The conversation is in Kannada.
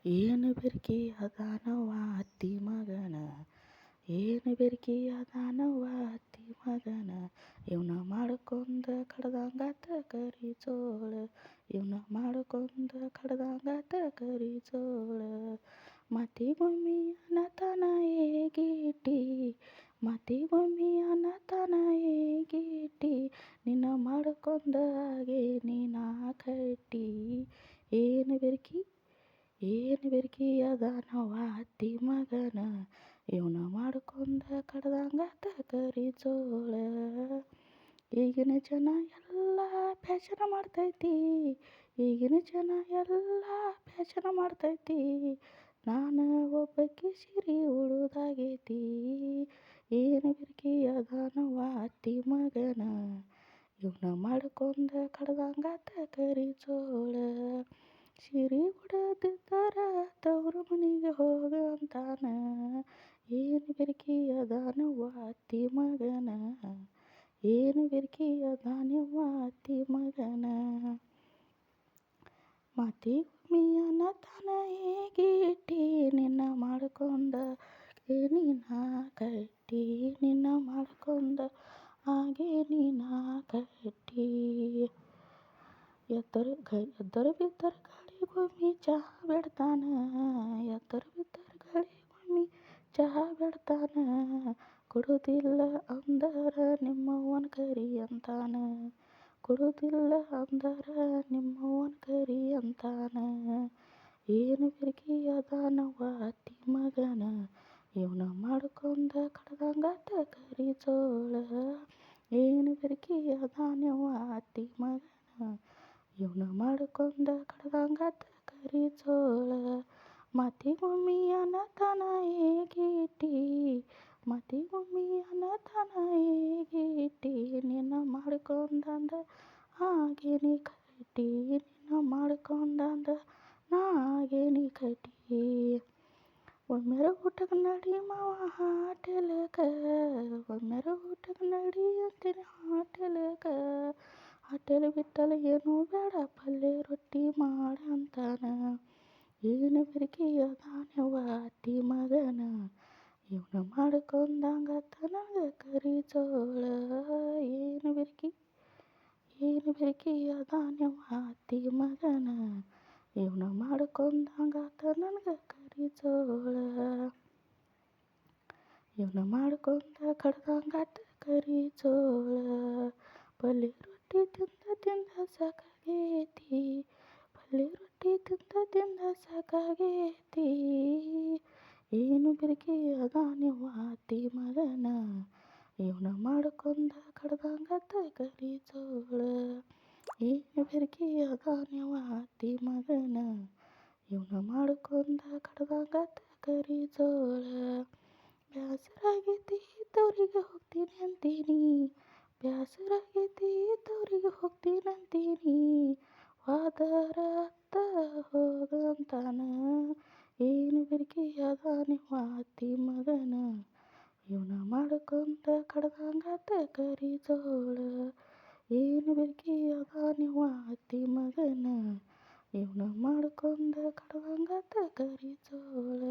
ಏನು ಬೆರ್ಕಿ ಅದಾನವ್ವ ಅತ್ತಿ ಮಗನ, ಏನು ಬೆರ್ಕಿ ಅದಾನವ್ವ ಅತ್ತಿ ಮಗನ, ಇವನ ಮಾಡ್ಕೊಂಡ ಕಡ್ದಂಗಾತ ಕರಿ ಜೋಳ, ಇವನ ಮಾಡ್ಕೊಂಡ ಕಡ್ದಂಗಾತ ಕರಿ ಜೋಳ. ಮತಿಗೊಮ್ಮಿ ಅನ್ನತಾನ ಏಗೀಟಿ, ಮತಿಗೊಮ್ಮಿ ಅನ್ನತಾನ ಏಗೀಟಿ, ನಿನ್ನ ಮಾಡ್ಕೊಂಡ ಆಗೇನಿ ನಾ ಕಟ್ಟಿ. ಏನು ಬೆರ್ಕಿ ಏನು ಬೆರ್ಕಿ ಅದಾನವ್ವ ಅತ್ತಿ ಮಗನ, ಇವನ ಮಾಡ್ಕೊಂಡ ಕಡ್ದಂಗಾತ ಕರಿ ಜೋಳ. ಈಗಿನ ಜನ ಎಲ್ಲ ಫ್ಯಾಷನ್ ಮಾಡ್ತೈತಿ, ಈಗಿನ ಜನ ಎಲ್ಲ ಫ್ಯಾಷನ್ ಮಾಡ್ತೈತಿ, ನಾನು ಒಬ್ಬಾಕಿ ಸೀರೆ ಉಡುದಾಗೈತಿ. ಏನು ಬೆರ್ಕಿ ಅದಾನವ್ವ ಅತ್ತಿ ಮಗನ, ಇವನ ಮಾಡ್ಕೊಂಡ ಕಡ್ದಂಗಾತ ಕರಿ ಜೋಳ. ಸೀರೆ ಉಡದಿದ್ದರ ತವರು ಮನೆಗೆ ಹೋಗ ಅಂತಾನ, ಏನು ಬೆರ್ಕಿ ಅದಾನವ್ವ ಅತ್ತಿ ಮಗನ, ಏನು ಬೆರ್ಕಿ ಅದಾನವ್ವ ಅತ್ತಿ ಮಗನ. ಮತಿಗೊಮ್ಮಿ ಅನ್ನತಾನ ಏಗೀಟಿ, ನಿನ್ನ ಮಾಡ್ಕೊಂಡ ಆಗೇನಿ ನಾ ಕಟ್ಟಿ, ನಿನ್ನ ಮಾಡ್ಕೊಂಡ ಆಗೇನಿ ನಾ ಕಟ್ಟಿ. ಎದ್ದರ ಬಿದ್ದರ ಗಾಳಿಗೊಮ್ಮಿ ಚಹಾ ಬಿಡ್ತಾನ, ಎದ್ದರ ಬಿದ್ದರ ಗಾಳಿಗೊಮ್ಮಿ ಚಹಾ ಬಿಡ್ತಾನ, ಕೊಡುದಿಲ್ಲ ಅಂದರ ನಿಮ್ಮವ್ವನ ಕರಿ ಅಂತಾನ, ಕೊಡುದಿಲ್ಲ ಅಂದರ ನಿಮ್ಮವ್ವನ ಕರಿ ಅಂತಾನ. ಏನು ಬೆರ್ಕಿ ಅದಾನವ್ವ ಅತ್ತಿ ಮಗನ, ಇವನ ಮಾಡ್ಕೊಂಡ ಕಡ್ದಂಗಾತ ಕರಿ ಜೋಳ. ಏನು ಬೆರ್ಕಿ ಅದಾನವ್ವ ಅತ್ತಿ ಮಗನ, ಇವನ ಮಾಡ್ಕೊಂಡ ಕಡ್ದಂಗಾತ ಕರಿ ಜೋಳ. ಮತಿಗೊಮ್ಮಿ ಅನ್ನತಾನ ಏಗೀಟಿ, ಮತಿಗೊಮ್ಮಿ ಅನ್ನತಾನ ಏಗೀಟಿ, ನಿನ್ನ ಮಾಡ್ಕೊಂಡಂದ ಆಗೇನಿ ಕಟ್ಟಿ, ನಿನ್ನ ಮಾಡ್ಕೊಂಡಂದ ನಾ ಆಗೇನಿ ಕಟ್ಟಿ. ಒಮ್ಮೆರ ಊಟಕ್ಕೆ ನಡಿ ಮಾವ ಹಾಟೆಲ್ಕ, ಒಮ್ಮೆರ ಊಟಕ್ಕೆ ನಡಿ ಅಂತೀನಿ ಹಾಟೆಲ್ಕ, ಹಾಟೆಲ್ ಬಿಟ್ಟಲ್ಲ ಏನೂ ಬೇಡ ಪಲ್ಯ ರೊಟ್ಟಿ ಮಾಡ ಅಂತಾನ. ಏನು ಬೆರ್ಕಿ ಅದಾನವ್ವ ಅತ್ತಿ ಮಗನ, ಇವನ ಮಾಡ್ಕೊಂಡಂಗಾತ ನನಗ ಕರಿ ಜೋಳ. ಏನು ಬೆರ್ಕಿ ಅದಾನವ್ವ ಅತ್ತಿ ಮಗನ, ಇವನ ಮಾಡ್ಕೊಂಡಂಗಾತ ನನಗ ಕರಿ ಜೋಳ. ಇವನ ಮಾಡ್ಕೊಂಡ ಕಡ್ದಂಗಾತ ಕರಿ ಜೋಳ. ಪಲ್ಯ ರೊಟ್ಟಿ ತಿಂದ ತಿಂದ ಸಾಕಾಗೈತಿ, ಪಲ್ಯ ರೊಟ್ಟಿ ತಿಂದ ತಿಂದ ಸಾಕಾಗೈತಿ. ಏನು ಬೆರ್ಕಿ ಅದಾನವ್ವ ಅತ್ತಿ ಮಗನ, ಇವನ ಮಾಡ್ಕೊಂಡ ಕಡ್ದಂಗಾತ ಕರಿ ಜೋಳ. ಏನು ಬೆರ್ಕಿ ಅದಾನವ್ವ ಅತ್ತಿ ಮಗನ, ಇವನ ಮಾಡ್ಕೊಂಡ ಕಡ್ದಂಗಾತ ಕರಿ ಜೋಳ. ಬ್ಯಾಸರಾಗೈತಿ ತವರಿಗೆ ಹೋಗ್ತೀನಿ ಅಂತೀನಿ, ಬ್ಯಾಸರಾಗೈತಿ ತವರಿಗೆ ಹೋಗ್ತೀನಿ ಅಂತೀನಿ, ಹೋದರ ಅತ್ತ ಹೋಗಂತಾನ. ಏನು ಬೆರ್ಕಿ ಅದಾನವ್ವ ಅತ್ತಿ ಮಗನ, ಇವನ ಮಾಡ್ಕೊಂಡ ಕಡ್ದಂಗಾತ ಕರಿ ಜೋಳ. ಏನು ಬೆರ್ಕಿ ಅದಾನವ್ವ ಅತ್ತಿ ಮಗನ, ಇವನ ಮಾಡ್ಕೊಂಡ ಕಡ್ದಂಗಾತ ಕರಿ ಜೋಳ.